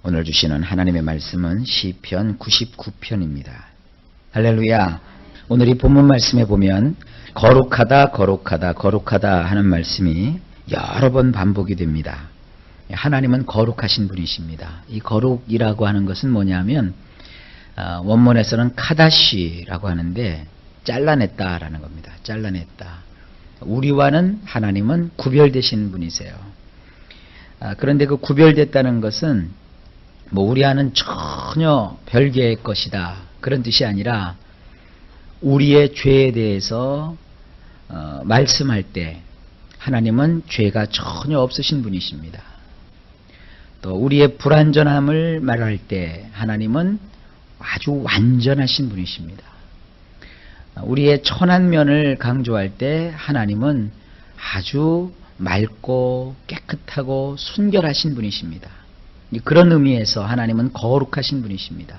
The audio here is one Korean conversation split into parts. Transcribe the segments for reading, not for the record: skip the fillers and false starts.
오늘 주시는 하나님의 말씀은 시편 99편입니다. 할렐루야. 오늘 이 본문 말씀에 보면 거룩하다 거룩하다 거룩하다 하는 말씀이 여러 번 반복이 됩니다. 하나님은 거룩하신 분이십니다. 이 거룩이라고 하는 것은 뭐냐면 원문에서는 카다시라고 하는데 잘라냈다라는 겁니다. 잘라냈다. 우리와는 하나님은 구별되신 분이세요. 그런데 그 구별됐다는 것은 뭐 우리와는 전혀 별개의 것이다 그런 뜻이 아니라 우리의 죄에 대해서 말씀할 때 하나님은 죄가 전혀 없으신 분이십니다. 또 우리의 불완전함을 말할 때 하나님은 아주 완전하신 분이십니다. 우리의 천한 면을 강조할 때 하나님은 아주 맑고 깨끗하고 순결하신 분이십니다. 그런 의미에서 하나님은 거룩하신 분이십니다.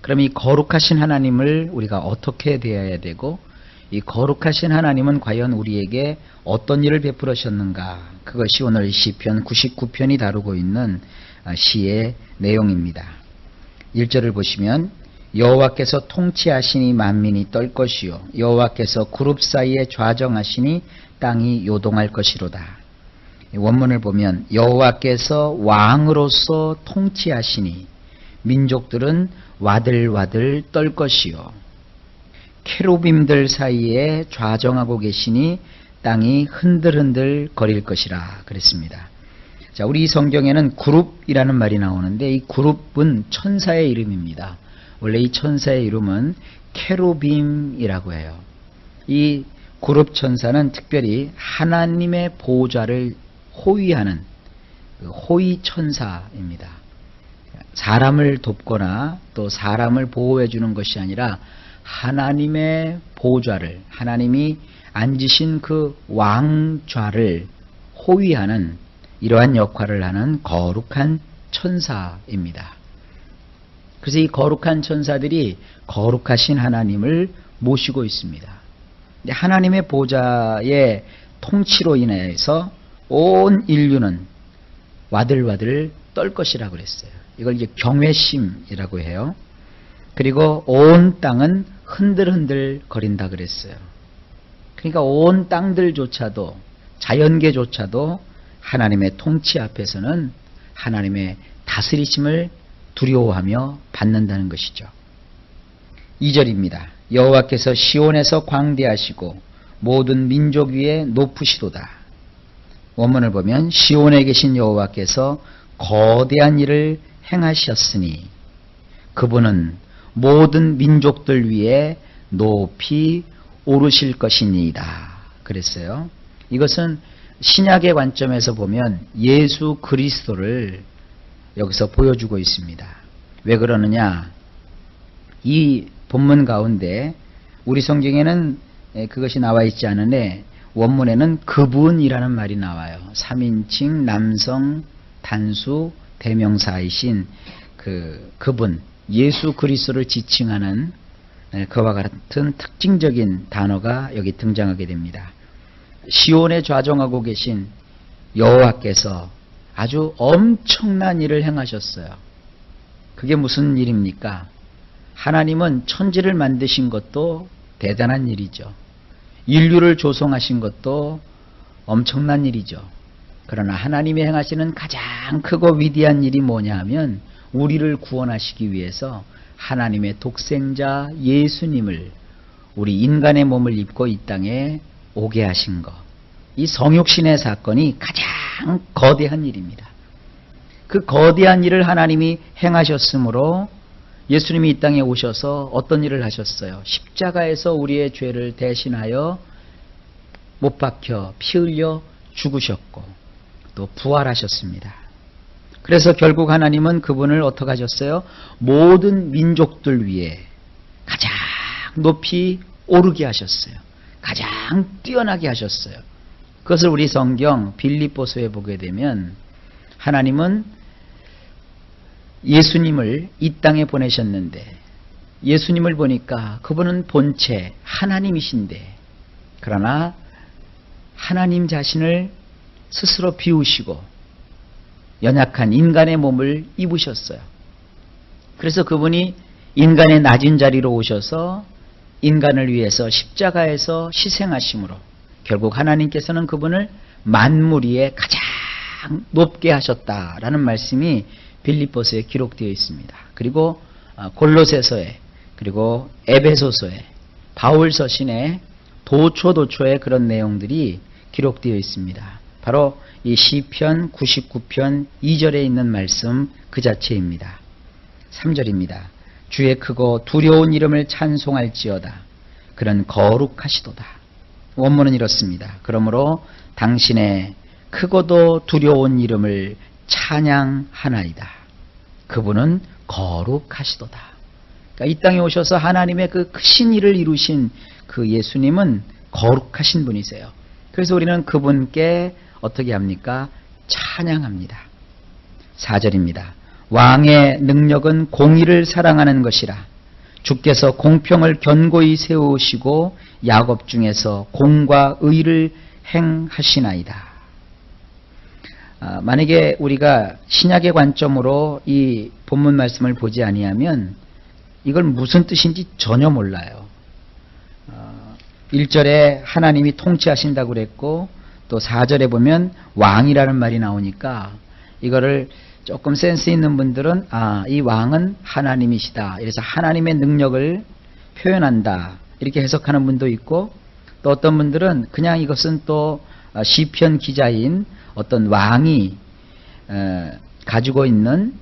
그럼 이 거룩하신 하나님을 우리가 어떻게 대해야 되고 이 거룩하신 하나님은 과연 우리에게 어떤 일을 베풀으셨는가, 그것이 오늘 시편 99편이 다루고 있는 시의 내용입니다. 1절을 보시면 여호와께서 통치하시니 만민이 떨 것이요 여호와께서 그룹 사이에 좌정하시니 땅이 요동할 것이로다. 원문을 보면 여호와께서 왕으로서 통치하시니 민족들은 와들와들 떨 것이요 케루빔들 사이에 좌정하고 계시니 땅이 흔들흔들 거릴 것이라 그랬습니다. 자, 우리 성경에는 그룹이라는 말이 나오는데 이 그룹은 천사의 이름입니다. 원래 이 천사의 이름은 케루빔이라고 해요. 이 그룹 천사는 특별히 하나님의 보좌를 호위하는 호위 천사입니다. 사람을 돕거나 또 사람을 보호해 주는 것이 아니라 하나님의 보좌를, 하나님이 앉으신 그 왕좌를 호위하는 이러한 역할을 하는 거룩한 천사입니다. 그래서 이 거룩한 천사들이 거룩하신 하나님을 모시고 있습니다. 하나님의 보좌의 통치로 인해서 온 인류는 와들와들 떨 것이라고 그랬어요. 이걸 이제 경외심이라고 해요. 그리고 온 땅은 흔들흔들 거린다 그랬어요. 그러니까 온 땅들조차도, 자연계조차도 하나님의 통치 앞에서는 하나님의 다스리심을 두려워하며 받는다는 것이죠. 2절입니다. 여호와께서 시온에서 광대하시고 모든 민족 위에 높으시도다. 원문을 보면 시온에 계신 여호와께서 거대한 일을 행하셨으니 그분은 모든 민족들 위에 높이 오르실 것이니이다 그랬어요. 이것은 신약의 관점에서 보면 예수 그리스도를 여기서 보여주고 있습니다. 왜 그러느냐? 이 본문 가운데 우리 성경에는 그것이 나와 있지 않은데 원문에는 그분이라는 말이 나와요. 3인칭 남성 단수 대명사이신 그분, 예수 그리스도를 지칭하는 그와 같은 특징적인 단어가 여기 등장하게 됩니다. 시온에 좌정하고 계신 여호와께서 아주 엄청난 일을 행하셨어요. 그게 무슨 일입니까? 하나님은 천지를 만드신 것도 대단한 일이죠. 인류를 조성하신 것도 엄청난 일이죠. 그러나 하나님이 행하시는 가장 크고 위대한 일이 뭐냐 하면 우리를 구원하시기 위해서 하나님의 독생자 예수님을 우리 인간의 몸을 입고 이 땅에 오게 하신 것. 이 성육신의 사건이 가장 거대한 일입니다. 그 거대한 일을 하나님이 행하셨으므로 예수님이 이 땅에 오셔서 어떤 일을 하셨어요? 십자가에서 우리의 죄를 대신하여 못 박혀 피 흘려 죽으셨고 또 부활하셨습니다. 그래서 결국 하나님은 그분을 어떻게 하셨어요? 모든 민족들 위에 가장 높이 오르게 하셨어요. 가장 뛰어나게 하셨어요. 그것을 우리 성경 빌립보서에 보게 되면 하나님은 예수님을 이 땅에 보내셨는데 예수님을 보니까 그분은 본체 하나님이신데 그러나 하나님 자신을 스스로 비우시고 연약한 인간의 몸을 입으셨어요. 그래서 그분이 인간의 낮은 자리로 오셔서 인간을 위해서 십자가에서 희생하심으로 결국 하나님께서는 그분을 만물 위에 가장 높게 하셨다라는 말씀이 빌립보서에 기록되어 있습니다. 그리고 골로새서에 그리고 에베소서에 바울 서신에 도초에 그런 내용들이 기록되어 있습니다. 바로 이 시편 99편 2절에 있는 말씀 그 자체입니다. 3절입니다. 주의 크고 두려운 이름을 찬송할지어다. 그는 거룩하시도다. 원문은 이렇습니다. 그러므로 당신의 크고도 두려운 이름을 찬양하나이다. 그분은 거룩하시도다. 그러니까 이 땅에 오셔서 하나님의 그 크신 일을 이루신 그 예수님은 거룩하신 분이세요. 그래서 우리는 그분께 어떻게 합니까? 찬양합니다. 4절입니다. 왕의 능력은 공의를 사랑하는 것이라. 주께서 공평을 견고히 세우시고 야곱 중에서 공과 의를 행하시나이다. 만약에 우리가 신약의 관점으로 이 본문 말씀을 보지 아니하면 이걸 무슨 뜻인지 전혀 몰라요. 1절에 하나님이 통치하신다고 그랬고 또 4절에 보면 왕이라는 말이 나오니까 이거를 조금 센스 있는 분들은 이 왕은 하나님이시다. 이래서 하나님의 능력을 표현한다. 이렇게 해석하는 분도 있고 또 어떤 분들은 그냥 이것은 또 시편 기자인 어떤 왕이 가지고 있는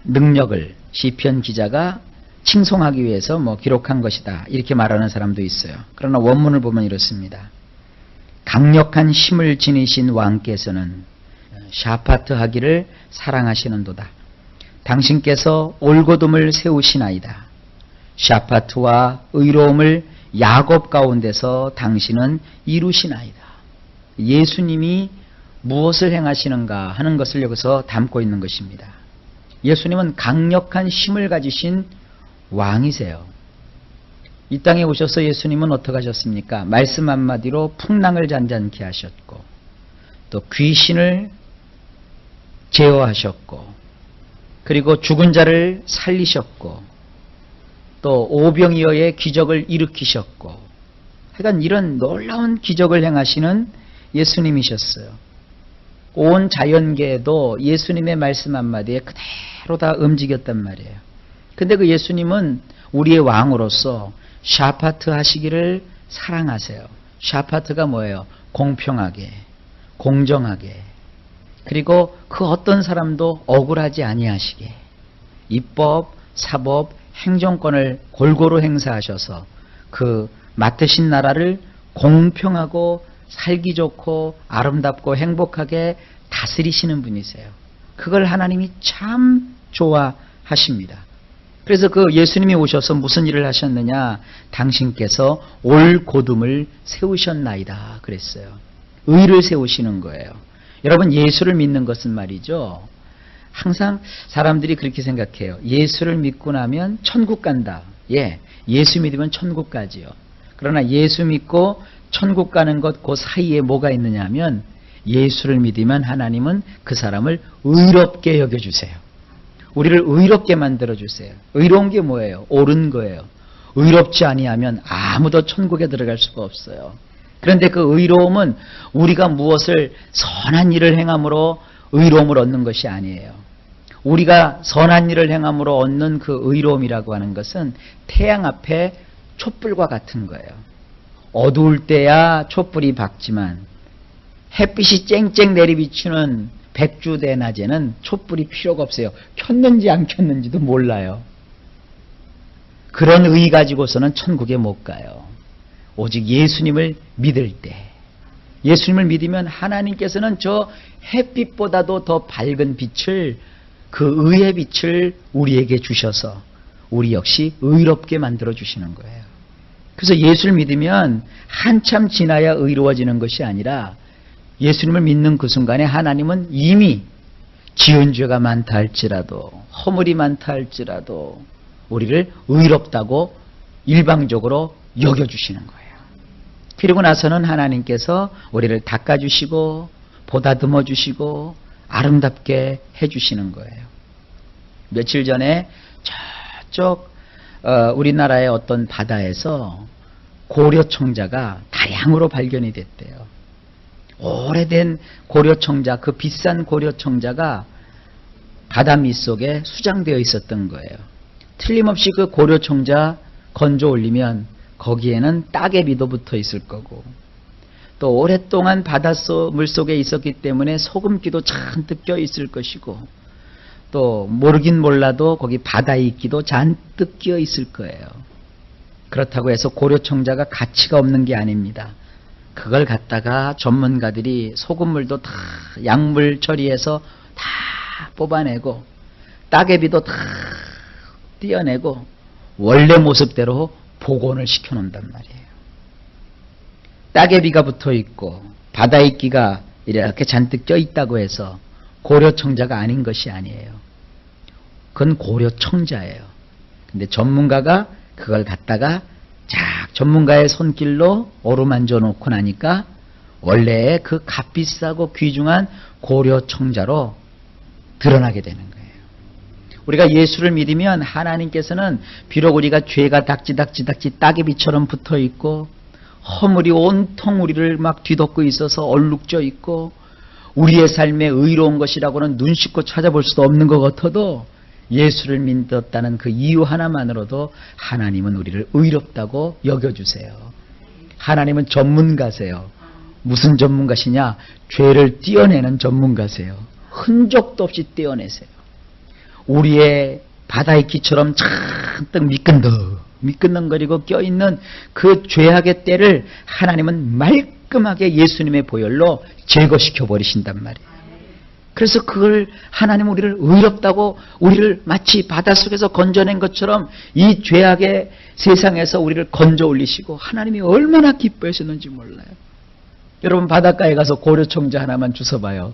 능력을 시편 기자가 칭송하기 위해서 기록한 것이다. 이렇게 말하는 사람도 있어요. 그러나 원문을 보면 이렇습니다. 강력한 힘을 지니신 왕께서는 샤파트 하기를 사랑하시는도다. 당신께서 올곧음을 세우시나이다. 샤파트와 의로움을 야곱 가운데서 당신은 이루시나이다. 예수님이 무엇을 행하시는가 하는 것을 여기서 담고 있는 것입니다. 예수님은 강력한 힘을 가지신 왕이세요. 이 땅에 오셔서 예수님은 어떻게 하셨습니까? 말씀 한마디로 풍랑을 잔잔케 하셨고 또 귀신을 제어하셨고 그리고 죽은 자를 살리셨고 또 오병이어의 기적을 일으키셨고 하여간 이런 놀라운 기적을 행하시는 예수님이셨어요. 온 자연계에도 예수님의 말씀 한마디에 그대로 다 움직였단 말이에요. 근데 그 예수님은 우리의 왕으로서 샤파트 하시기를 사랑하세요. 샤파트가 뭐예요? 공평하게, 공정하게, 그리고 그 어떤 사람도 억울하지 아니하시게 입법, 사법, 행정권을 골고루 행사하셔서 그 맡으신 나라를 공평하고 살기 좋고 아름답고 행복하게 다스리시는 분이세요. 그걸 하나님이 참 좋아하십니다. 그래서 그 예수님이 오셔서 무슨 일을 하셨느냐? 당신께서 올곧음을 세우셨나이다 그랬어요. 의를 세우시는 거예요. 여러분 예수를 믿는 것은 말이죠. 항상 사람들이 그렇게 생각해요. 예수를 믿고 나면 천국 간다. 예수 믿으면 천국 가지요. 그러나 예수 믿고 천국 가는 것 그 사이에 뭐가 있느냐 하면 예수를 믿으면 하나님은 그 사람을 의롭게 여겨주세요. 우리를 의롭게 만들어주세요. 의로운 게 뭐예요? 옳은 거예요. 의롭지 아니하면 아무도 천국에 들어갈 수가 없어요. 그런데 그 의로움은 우리가 무엇을 선한 일을 행함으로 의로움을 얻는 것이 아니에요. 우리가 선한 일을 행함으로 얻는 그 의로움이라고 하는 것은 태양 앞에 촛불과 같은 거예요. 어두울 때야 촛불이 밝지만 햇빛이 쨍쨍 내리비추는 백주대낮에는 촛불이 필요가 없어요. 켰는지 안 켰는지도 몰라요. 그런 의 가지고서는 천국에 못 가요. 오직 예수님을 믿을 때, 예수님을 믿으면 하나님께서는 저 햇빛보다도 더 밝은 빛을, 그 의의 빛을 우리에게 주셔서 우리 역시 의롭게 만들어 주시는 거예요. 그래서 예수를 믿으면 한참 지나야 의로워지는 것이 아니라 예수님을 믿는 그 순간에 하나님은 이미 지은 죄가 많다 할지라도 허물이 많다 할지라도 우리를 의롭다고 일방적으로 여겨주시는 거예요. 그리고 나서는 하나님께서 우리를 닦아주시고 보다듬어 주시고 아름답게 해주시는 거예요. 며칠 전에 저쪽 우리나라의 어떤 바다에서 고려청자가 다량으로 발견이 됐대요. 오래된 고려청자, 그 비싼 고려청자가 바다 밑속에 수장되어 있었던 거예요. 틀림없이 그 고려청자 건져 올리면 거기에는 따개비도 붙어 있을 거고, 또 오랫동안 바닷속 물속에 있었기 때문에 소금기도 잔뜩 껴 있을 것이고, 또 모르긴 몰라도 거기 바다에 있기도 잔뜩 끼어 있을 거예요. 그렇다고 해서 고려청자가 가치가 없는 게 아닙니다. 그걸 갖다가 전문가들이 소금물도 다 약물 처리해서 다 뽑아내고 따개비도 다 떼어내고 원래 모습대로 복원을 시켜놓는단 말이에요. 따개비가 붙어있고 바다이끼가 이렇게 잔뜩 껴있다고 해서 고려청자가 아닌 것이 아니에요. 그건 고려청자예요. 근데 전문가가 그걸 갖다가 전문가의 손길로 어루만져 놓고 나니까 원래 그 값비싸고 귀중한 고려청자로 드러나게 되는 거예요. 우리가 예수를 믿으면 하나님께서는 비록 우리가 죄가 닥지 따개비처럼 붙어 있고 허물이 온통 우리를 막 뒤덮고 있어서 얼룩져 있고 우리의 삶에 의로운 것이라고는 눈 씻고 찾아볼 수도 없는 것 같아도 예수를 믿었다는 그 이유 하나만으로도 하나님은 우리를 의롭다고 여겨주세요. 하나님은 전문가세요. 무슨 전문가시냐? 죄를 떼어내는 전문가세요. 흔적도 없이 떼어내세요. 우리의 바다이끼처럼 잔뜩 미끈덩거리고 껴있는 그 죄악의 때를 하나님은 말끔하게 예수님의 보혈로 제거시켜 버리신단 말이에요. 그래서 그걸 하나님 우리를 의롭다고, 우리를 마치 바닷속에서 건져낸 것처럼 이 죄악의 세상에서 우리를 건져 올리시고 하나님이 얼마나 기뻐하셨는지 몰라요. 여러분 바닷가에 가서 고려청자 하나만 주워봐요.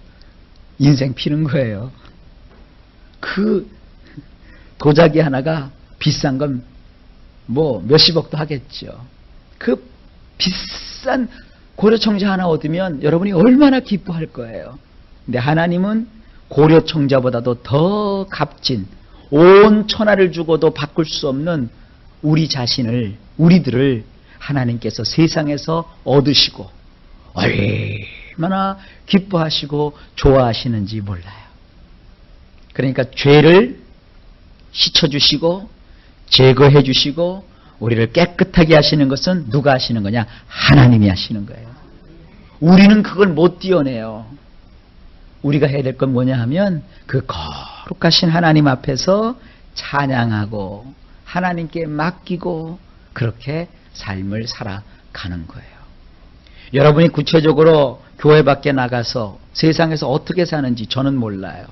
인생 피는 거예요. 그 도자기 하나가 비싼 건 뭐 몇십억도 하겠죠. 그 비싼 고려청자 하나 얻으면 여러분이 얼마나 기뻐할 거예요. 근데 하나님은 고려청자보다도 더 값진, 온 천하를 주고도 바꿀 수 없는 우리들을 하나님께서 세상에서 얻으시고 얼마나 기뻐하시고 좋아하시는지 몰라요. 그러니까 죄를 씻어주시고 제거해 주시고 우리를 깨끗하게 하시는 것은 누가 하시는 거냐? 하나님이 하시는 거예요. 우리는 그걸 못 떼어내요. 우리가 해야 될 건 뭐냐 하면 그 거룩하신 하나님 앞에서 찬양하고 하나님께 맡기고 그렇게 삶을 살아가는 거예요. 여러분이 구체적으로 교회 밖에 나가서 세상에서 어떻게 사는지 저는 몰라요.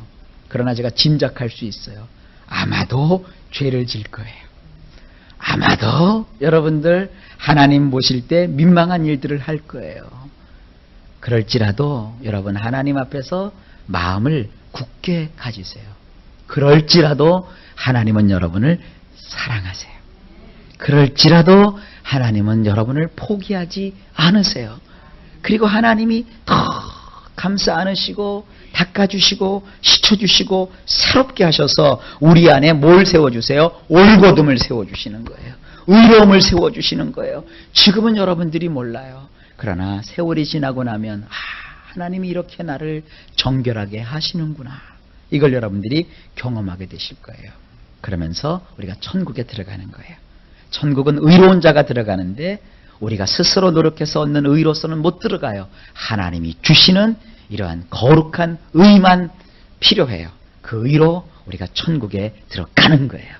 그러나 제가 짐작할 수 있어요. 아마도 죄를 질 거예요. 아마도 여러분들 하나님 모실 때 민망한 일들을 할 거예요. 그럴지라도 여러분 하나님 앞에서 마음을 굳게 가지세요. 그럴지라도 하나님은 여러분을 사랑하세요. 그럴지라도 하나님은 여러분을 포기하지 않으세요. 그리고 하나님이 더 감싸 안으시고 닦아주시고 씻어주시고 새롭게 하셔서 우리 안에 뭘 세워주세요? 올곧음을 세워주시는 거예요. 의로움을 세워주시는 거예요. 지금은 여러분들이 몰라요. 그러나 세월이 지나고 나면 하나님이 이렇게 나를 정결하게 하시는구나. 이걸 여러분들이 경험하게 되실 거예요. 그러면서 우리가 천국에 들어가는 거예요. 천국은 의로운 자가 들어가는데 우리가 스스로 노력해서 얻는 의로서는 못 들어가요. 하나님이 주시는 이러한 거룩한 의만 필요해요. 그 의로 우리가 천국에 들어가는 거예요.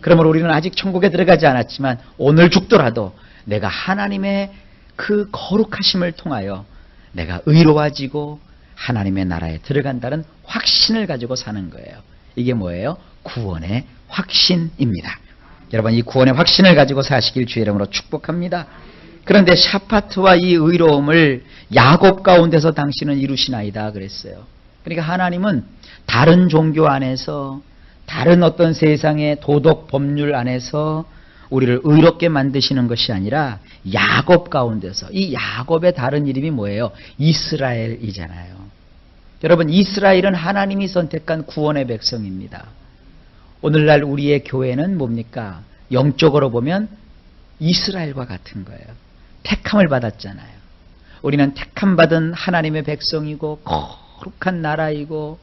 그러므로 우리는 아직 천국에 들어가지 않았지만 오늘 죽더라도 내가 하나님의 그 거룩하심을 통하여 내가 의로워지고 하나님의 나라에 들어간다는 확신을 가지고 사는 거예요. 이게 뭐예요? 구원의 확신입니다. 여러분 이 구원의 확신을 가지고 사시길 주의 이름으로 축복합니다. 그런데 샤파트와 이 의로움을 야곱 가운데서 당신은 이루시나이다 그랬어요. 그러니까 하나님은 다른 종교 안에서 다른 어떤 세상의 도덕 법률 안에서 우리를 의롭게 만드시는 것이 아니라 야곱 가운데서, 이 야곱의 다른 이름이 뭐예요? 이스라엘이잖아요. 여러분, 이스라엘은 하나님이 선택한 구원의 백성입니다. 오늘날 우리의 교회는 뭡니까? 영적으로 보면 이스라엘과 같은 거예요. 택함을 받았잖아요. 우리는 택함받은 하나님의 백성이고 거룩한 나라이고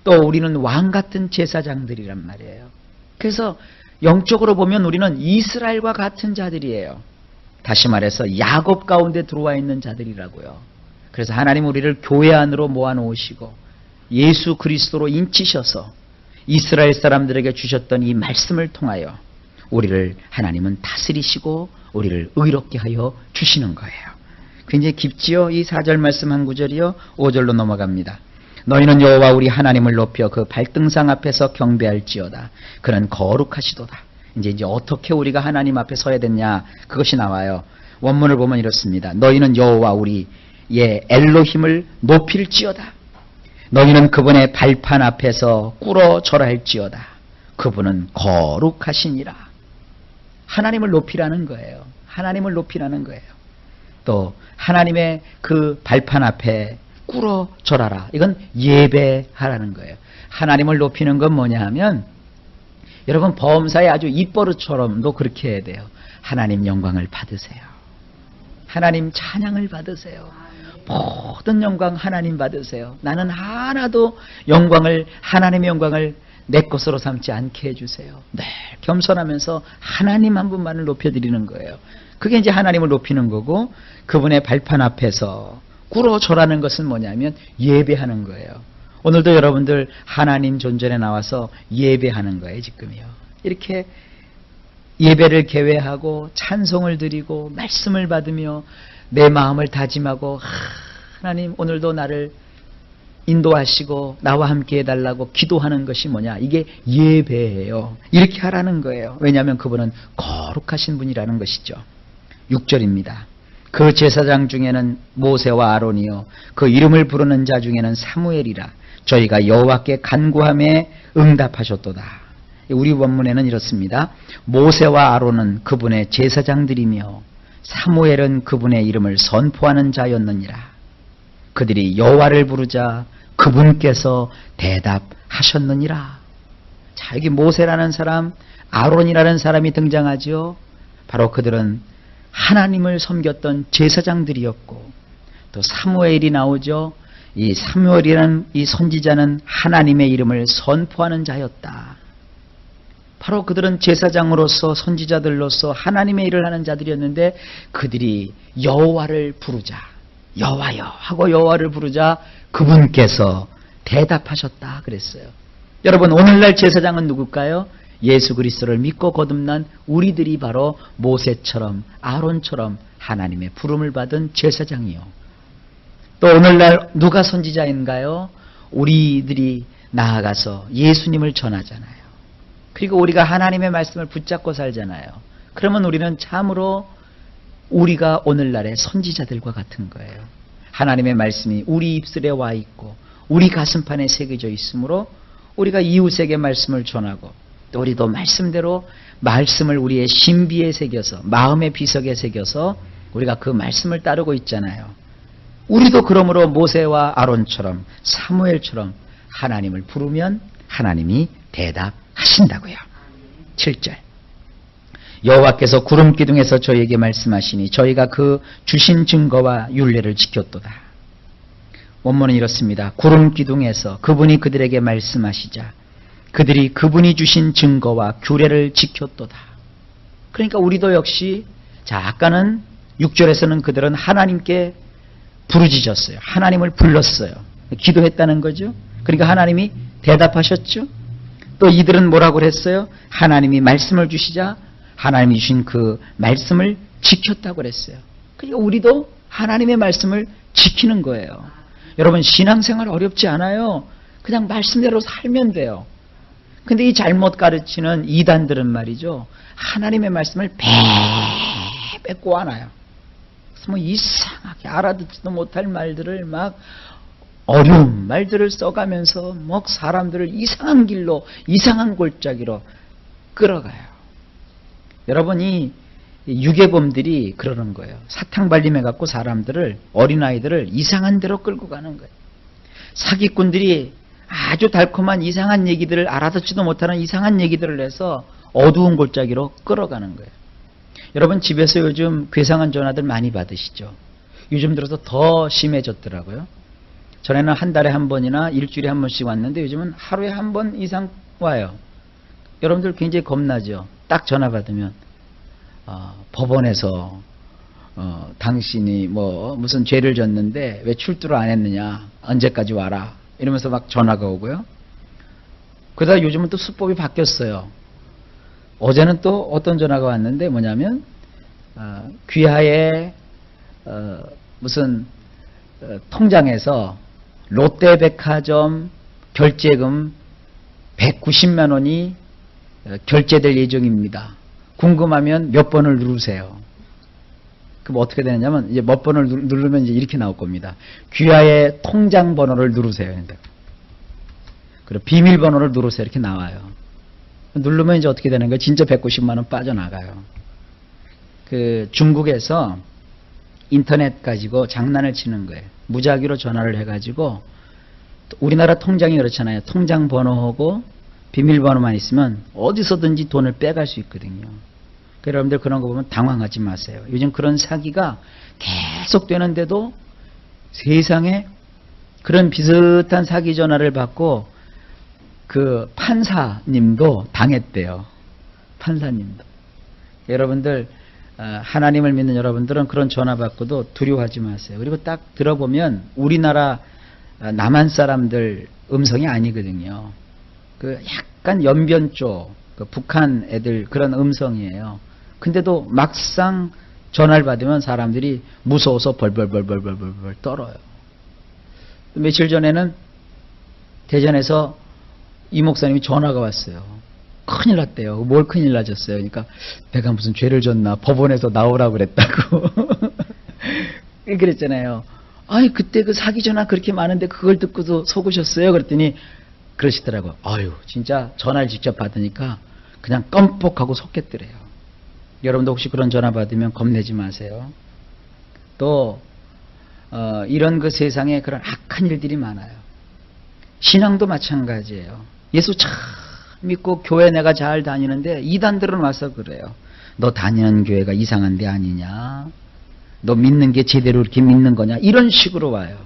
또 우리는 왕 같은 제사장들이란 말이에요. 그래서 영적으로 보면 우리는 이스라엘과 같은 자들이에요. 다시 말해서 야곱 가운데 들어와 있는 자들이라고요. 그래서 하나님 우리를 교회 안으로 모아놓으시고 예수 그리스도로 인치셔서 이스라엘 사람들에게 주셨던 이 말씀을 통하여 우리를 하나님은 다스리시고 우리를 의롭게 하여 주시는 거예요. 굉장히 깊지요? 이 4절 말씀 한 구절이요. 5절로 넘어갑니다. 너희는 여호와 우리 하나님을 높여 그 발등상 앞에서 경배할지어다. 그는 거룩하시도다. 이제 어떻게 우리가 하나님 앞에 서야 되냐, 그것이 나와요. 원문을 보면 이렇습니다. 너희는 여호와 우리의 엘로힘을 높일지어다. 너희는 그분의 발판 앞에서 꿇어 절할지어다. 그분은 거룩하시니라. 하나님을 높이라는 거예요. 하나님을 높이라는 거예요. 또 하나님의 그 발판 앞에 꿇어 절하라. 이건 예배하라는 거예요. 하나님을 높이는 건 뭐냐 하면, 여러분 범사에 아주 입버릇처럼도 그렇게 해야 돼요. 하나님 영광을 받으세요. 하나님 찬양을 받으세요. 모든 영광 하나님 받으세요. 나는 하나도 하나님의 영광을 내 것으로 삼지 않게 해주세요. 네, 겸손하면서 하나님 한 분만을 높여드리는 거예요. 그게 이제 하나님을 높이는 거고, 그분의 발판 앞에서 꿇어 절하는 것은 뭐냐면 예배하는 거예요. 오늘도 여러분들 하나님 존전에 나와서 예배하는 거예요. 지금이요. 이렇게 예배를 계획하고 찬송을 드리고 말씀을 받으며 내 마음을 다짐하고, 하나님 오늘도 나를 인도하시고 나와 함께 해달라고 기도하는 것이 뭐냐? 이게 예배예요. 이렇게 하라는 거예요. 왜냐하면 그분은 거룩하신 분이라는 것이죠. 6절입니다. 그 제사장 중에는 모세와 아론이요 그 이름을 부르는 자 중에는 사무엘이라. 저희가 여호와께 간구함에 응답하셨도다. 우리 원문에는 이렇습니다. 모세와 아론은 그분의 제사장들이며 사무엘은 그분의 이름을 선포하는 자였느니라. 그들이 여호와를 부르자 그분께서 대답하셨느니라. 자, 여기 모세라는 사람, 아론이라는 사람이 등장하죠. 바로 그들은 하나님을 섬겼던 제사장들이었고, 또 사무엘이 나오죠. 이 사무엘이라는 이 선지자는 하나님의 이름을 선포하는 자였다. 바로 그들은 제사장으로서 선지자들로서 하나님의 일을 하는 자들이었는데, 그들이 여호와를 부르자, 여호와여 하고 여호와를 부르자 그분께서 대답하셨다 그랬어요. 여러분, 오늘날 제사장은 누굴까요? 예수 그리스도를 믿고 거듭난 우리들이 바로 모세처럼 아론처럼 하나님의 부름을 받은 제사장이요. 또 오늘날 누가 선지자인가요? 우리들이 나아가서 예수님을 전하잖아요. 그리고 우리가 하나님의 말씀을 붙잡고 살잖아요. 그러면 우리는 참으로 우리가 오늘날의 선지자들과 같은 거예요. 하나님의 말씀이 우리 입술에 와 있고 우리 가슴판에 새겨져 있으므로 우리가 이웃에게 말씀을 전하고, 또 우리도 말씀대로 말씀을 우리의 신비에 새겨서, 마음의 비석에 새겨서 우리가 그 말씀을 따르고 있잖아요. 우리도 그러므로 모세와 아론처럼 사무엘처럼 하나님을 부르면 하나님이 대답하신다고요. 7절. 여호와께서 구름 기둥에서 저희에게 말씀하시니 저희가 그 주신 증거와 율례를 지켰도다. 원문은 이렇습니다. 구름 기둥에서 그분이 그들에게 말씀하시자 그들이 그분이 주신 증거와 규례를 지켰도다. 그러니까 우리도 역시, 자, 아까는 6절에서는 그들은 하나님께 부르짖었어요. 하나님을 불렀어요. 기도했다는 거죠. 그러니까 하나님이 대답하셨죠. 또 이들은 뭐라고 그랬어요? 하나님이 말씀을 주시자 하나님이 주신 그 말씀을 지켰다고 그랬어요. 그러니까 우리도 하나님의 말씀을 지키는 거예요. 여러분, 신앙생활 어렵지 않아요. 그냥 말씀대로 살면 돼요. 근데 이 잘못 가르치는 이단들은 말이죠, 하나님의 말씀을 배 꼬아놔요. 그래서 뭐 이상하게 알아듣지도 못할 말들을 막 어려운 말들을 써가면서 뭐 사람들을 이상한 길로, 이상한 골짜기로 끌어가요. 여러분이 유괴범들이 그러는 거예요. 사탕발림해갖고 사람들을, 어린아이들을 이상한 데로 끌고 가는 거예요. 사기꾼들이 아주 달콤한 이상한 얘기들을 알아듣지도 못하는 이상한 얘기들을 해서 어두운 골짜기로 끌어가는 거예요. 여러분 집에서 요즘 괴상한 전화들 많이 받으시죠? 요즘 들어서 더 심해졌더라고요. 전에는 한 달에 한 번이나 일주일에 한 번씩 왔는데 요즘은 하루에 한 번 이상 와요. 여러분들 굉장히 겁나죠? 딱 전화 받으면 법원에서 당신이 뭐 무슨 죄를 졌는데 왜 출두를 안 했느냐, 언제까지 와라 이러면서 막 전화가 오고요. 그러다 요즘은 또 수법이 바뀌었어요. 어제는 또 어떤 전화가 왔는데 뭐냐면 귀하의 무슨 통장에서 롯데백화점 결제금 190만 원이 결제될 예정입니다. 궁금하면 몇 번을 누르세요. 그럼 어떻게 되느냐면 이제 몇 번을 누르면 이제 이렇게 나올 겁니다. 귀하의 통장 번호를 누르세요. 그리고 비밀번호를 누르세요. 이렇게 나와요. 누르면 이제 어떻게 되는 거예요? 진짜 190만 원 빠져나가요. 그 중국에서 인터넷 가지고 장난을 치는 거예요. 무작위로 전화를 해가지고 우리나라 통장이 그렇잖아요. 통장 번호하고 비밀번호만 있으면 어디서든지 돈을 빼갈 수 있거든요. 여러분들 그런 거 보면 당황하지 마세요. 요즘 그런 사기가 계속 되는데도 세상에 그런 비슷한 사기 전화를 받고 그 판사님도 당했대요. 판사님도. 여러분들 하나님을 믿는 여러분들은 그런 전화 받고도 두려워하지 마세요. 그리고 딱 들어보면 우리나라 남한 사람들 음성이 아니거든요. 그 약간 연변 쪽 그 북한 애들 그런 음성이에요. 근데도 막상 전화를 받으면 사람들이 무서워서 벌벌벌벌벌벌 떨어요. 며칠 전에는 대전에서 이 목사님이 전화가 왔어요. 큰일 났대요. 뭘 큰일 나셨어요? 그러니까 내가 무슨 죄를 졌나 법원에서 나오라고 그랬다고. 그랬잖아요. 아니 그때 그 사기 전화 그렇게 많은데 그걸 듣고도 속으셨어요? 그랬더니 그러시더라고요. 아유 진짜 전화를 직접 받으니까 그냥 껌뻑하고 속겠더래요. 여러분도 혹시 그런 전화 받으면 겁내지 마세요. 또 이런 그 세상에 그런 악한 일들이 많아요. 신앙도 마찬가지예요. 예수 참 믿고 교회 내가 잘 다니는데 이단들은 와서 그래요. 너 다니는 교회가 이상한 데 아니냐? 너 믿는 게 제대로 이렇게 믿는 거냐? 이런 식으로 와요.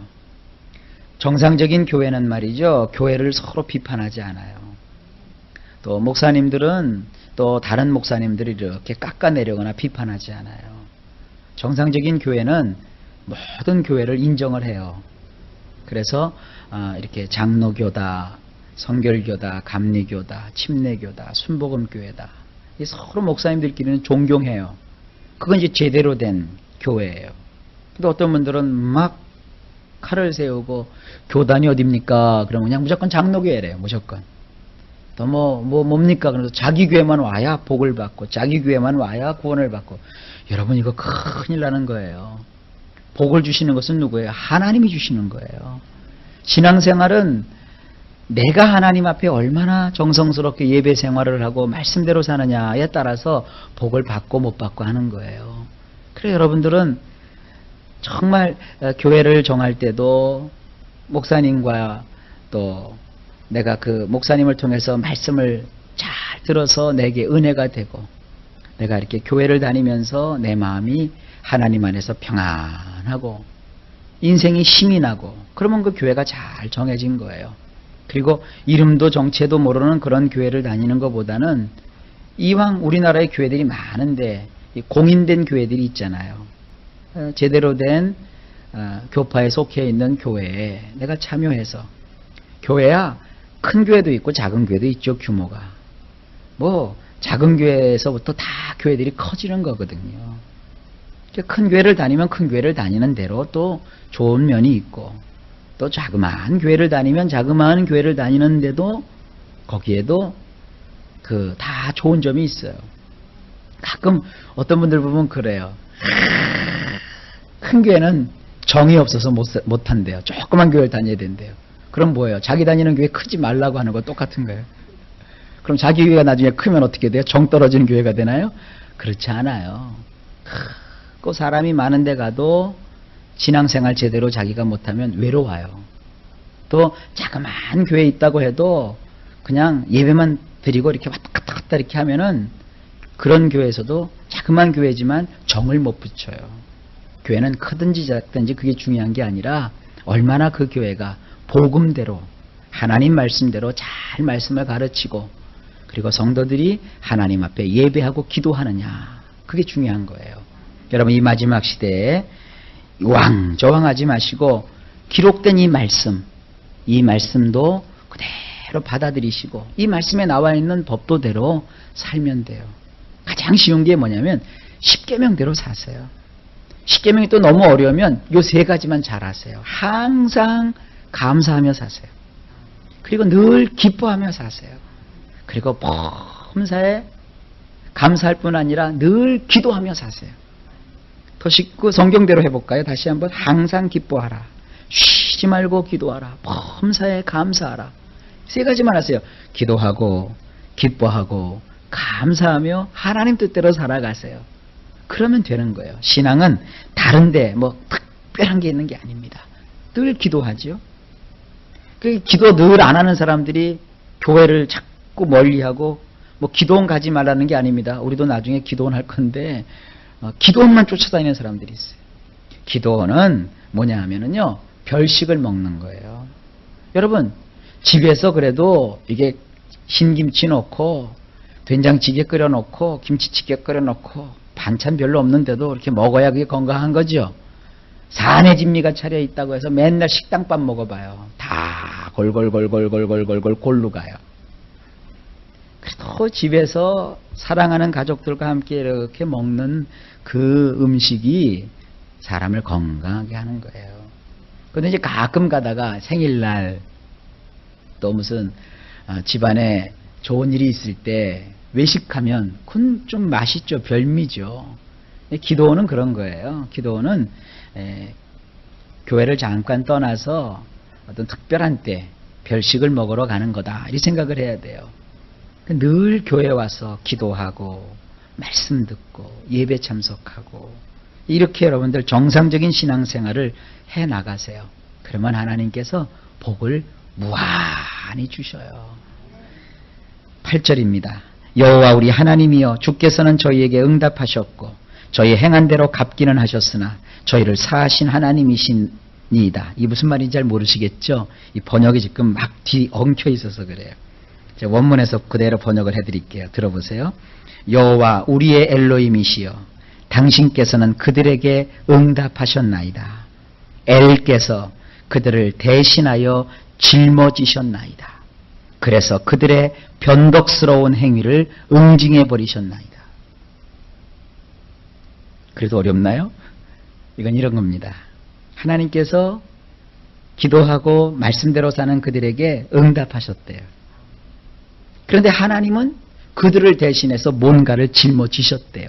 정상적인 교회는 말이죠. 교회를 서로 비판하지 않아요. 또 목사님들은 또 다른 목사님들이 이렇게 깎아내리거나 비판하지 않아요. 정상적인 교회는 모든 교회를 인정을 해요. 그래서 이렇게 장로교다, 성결교다, 감리교다, 침례교다, 순복음교회다. 서로 목사님들끼리는 존경해요. 그건 이제 제대로 된 교회예요. 근데 어떤 분들은 막 칼을 세우고 교단이 어딥니까? 그러면 그냥 무조건 장로교회래요. 무조건. 또 뭡니까? 그래서 자기 교회만 와야 복을 받고 자기 교회만 와야 구원을 받고. 여러분 이거 큰일 나는 거예요. 복을 주시는 것은 누구예요? 하나님이 주시는 거예요. 신앙생활은 내가 하나님 앞에 얼마나 정성스럽게 예배 생활을 하고 말씀대로 사느냐에 따라서 복을 받고 못 받고 하는 거예요. 그래 여러분들은 정말 교회를 정할 때도 목사님과 또 내가 그 목사님을 통해서 말씀을 잘 들어서 내게 은혜가 되고 내가 이렇게 교회를 다니면서 내 마음이 하나님 안에서 평안하고 인생이 힘이 나고 그러면 그 교회가 잘 정해진 거예요. 그리고 이름도 정체도 모르는 그런 교회를 다니는 것보다는 이왕 우리나라의 교회들이 많은데 공인된 교회들이 있잖아요. 제대로 된 교파에 속해 있는 교회에 내가 참여해서 교회야 큰 교회도 있고 작은 교회도 있죠. 규모가 뭐 작은 교회에서부터 다 교회들이 커지는 거거든요. 큰 교회를 다니면 큰 교회를 다니는 대로 또 좋은 면이 있고 또 자그마한 교회를 다니면 자그마한 교회를 다니는데도 거기에도 그 다 좋은 점이 있어요. 가끔 어떤 분들 보면 그래요. 큰 교회는 정이 없어서 못한대요. 조그만 교회를 다녀야 된대요. 그럼 뭐예요? 자기 다니는 교회 크지 말라고 하는 거 똑같은 거예요. 그럼 자기 교회가 나중에 크면 어떻게 돼요? 정 떨어지는 교회가 되나요? 그렇지 않아요. 그 사람이 많은 데 가도 신앙생활 제대로 자기가 못하면 외로워요. 또 자그마한 교회에 있다고 해도 그냥 예배만 드리고 이렇게 왔다 갔다 이렇게 하면은 그런 교회에서도 자그마한 교회지만 정을 못 붙여요. 교회는 크든지 작든지 그게 중요한 게 아니라 얼마나 그 교회가 복음대로 하나님 말씀대로 잘 말씀을 가르치고 그리고 성도들이 하나님 앞에 예배하고 기도하느냐, 그게 중요한 거예요. 여러분, 이 마지막 시대에 왕저왕하지 마시고 기록된 이 말씀도 그대로 받아들이시고 이 말씀에 나와 있는 법도대로 살면 돼요. 가장 쉬운 게 뭐냐면 10계명대로 사세요. 10계명이 또 너무 어려우면 요 3가지만 잘 하세요. 항상 감사하며 사세요. 그리고 늘 기뻐하며 사세요. 그리고 범사에 감사할 뿐 아니라 늘 기도하며 사세요. 더 쉽고 성경대로 해볼까요? 다시 한번. 항상 기뻐하라. 쉬지 말고 기도하라. 범사에 감사하라. 3가지만 하세요. 기도하고 기뻐하고 감사하며 하나님 뜻대로 살아가세요. 그러면 되는 거예요. 신앙은 다른데 뭐 특별한 게 있는 게 아닙니다. 늘 기도하죠. 그 기도 늘 안 하는 사람들이 교회를 자꾸 멀리하고 뭐 기도원 가지 말라는 게 아닙니다. 우리도 나중에 기도원 할 건데 기도원만 쫓아다니는 사람들이 있어요. 기도원은 뭐냐 하면은요, 별식을 먹는 거예요. 여러분, 집에서 그래도 이게 흰김치 넣고 된장찌개 끓여 놓고 김치찌개 끓여 놓고 반찬 별로 없는데도 이렇게 먹어야 그게 건강한 거죠. 사내 진미가 차려 있다고 해서 맨날 식당밥 먹어봐요. 다 골골골골골골골골 골로 가요. 그래도 집에서 사랑하는 가족들과 함께 이렇게 먹는 그 음식이 사람을 건강하게 하는 거예요. 그런데 이제 가끔 가다가 생일날 또 무슨 집안에 좋은 일이 있을 때 외식하면 그건 좀 맛있죠. 별미죠. 기도는 그런 거예요. 기도는 교회를 잠깐 떠나서 어떤 특별한 때 별식을 먹으러 가는 거다, 이 생각을 해야 돼요. 늘 교회 와서 기도하고 말씀 듣고 예배 참석하고 이렇게 여러분들 정상적인 신앙생활을 해 나가세요. 그러면 하나님께서 복을 무한히 주셔요. 8절입니다. 여호와 우리 하나님이여, 주께서는 저희에게 응답하셨고 저희 행한 대로 갚기는 하셨으나 저희를 사하신 하나님이시니이다. 이 무슨 말인지 잘 모르시겠죠? 이 번역이 지금 막 뒤 엉켜 있어서 그래요. 제가 원문에서 그대로 번역을 해드릴게요. 들어보세요. 여호와 우리의 엘로힘이시여, 당신께서는 그들에게 응답하셨나이다. 엘께서 그들을 대신하여 짊어지셨나이다. 그래서 그들의 변덕스러운 행위를 응징해 버리셨나이다. 그래도 어렵나요? 이건 이런 겁니다. 하나님께서 기도하고 말씀대로 사는 그들에게 응답하셨대요. 그런데 하나님은 그들을 대신해서 뭔가를 짊어지셨대요.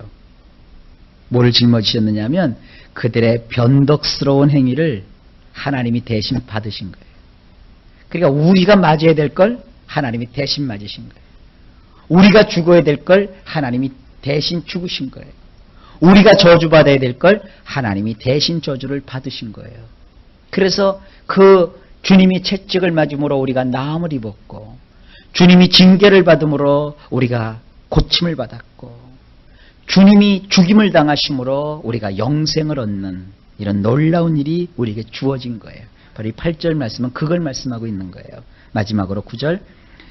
뭘 짊어지셨느냐면 그들의 변덕스러운 행위를 하나님이 대신 받으신 거예요. 그러니까 우리가 맞아야 될 걸 하나님이 대신 맞으신 거예요. 우리가 죽어야 될 걸 하나님이 대신 죽으신 거예요. 우리가 저주받아야 될 걸 하나님이 대신 저주를 받으신 거예요. 그래서 그 주님이 채찍을 맞음으로 우리가 나음을 입었고, 주님이 징계를 받음으로 우리가 고침을 받았고, 주님이 죽임을 당하심으로 우리가 영생을 얻는 이런 놀라운 일이 우리에게 주어진 거예요. 바로 이 8절 말씀은 그걸 말씀하고 있는 거예요. 마지막으로 9절.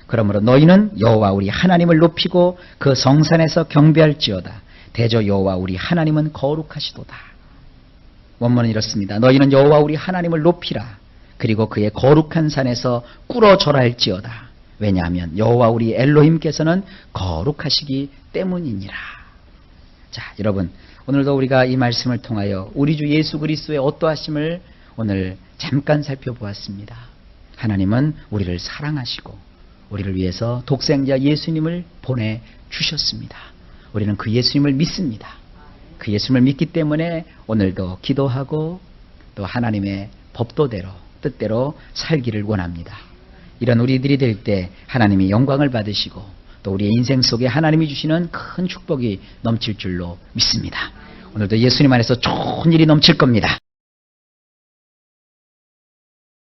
그러므로 너희는 여호와 우리 하나님을 높이고 그 성산에서 경배할지어다. 대저 여호와 우리 하나님은 거룩하시도다. 원문은 이렇습니다. 너희는 여호와 우리 하나님을 높이라. 그리고 그의 거룩한 산에서 꿇어 절할지어다. 왜냐하면 여호와 우리 엘로힘께서는 거룩하시기 때문이니라. 자, 여러분, 오늘도 우리가 이 말씀을 통하여 우리 주 예수 그리스도의 어떠하심을 오늘 잠깐 살펴보았습니다. 하나님은 우리를 사랑하시고 우리를 위해서 독생자 예수님을 보내주셨습니다. 우리는 그 예수님을 믿습니다. 그 예수님을 믿기 때문에 오늘도 기도하고 또 하나님의 법도대로 뜻대로 살기를 원합니다. 이런 우리들이 될 때 하나님이 영광을 받으시고 또 우리의 인생 속에 하나님이 주시는 큰 축복이 넘칠 줄로 믿습니다. 오늘도 예수님 안에서 좋은 일이 넘칠 겁니다.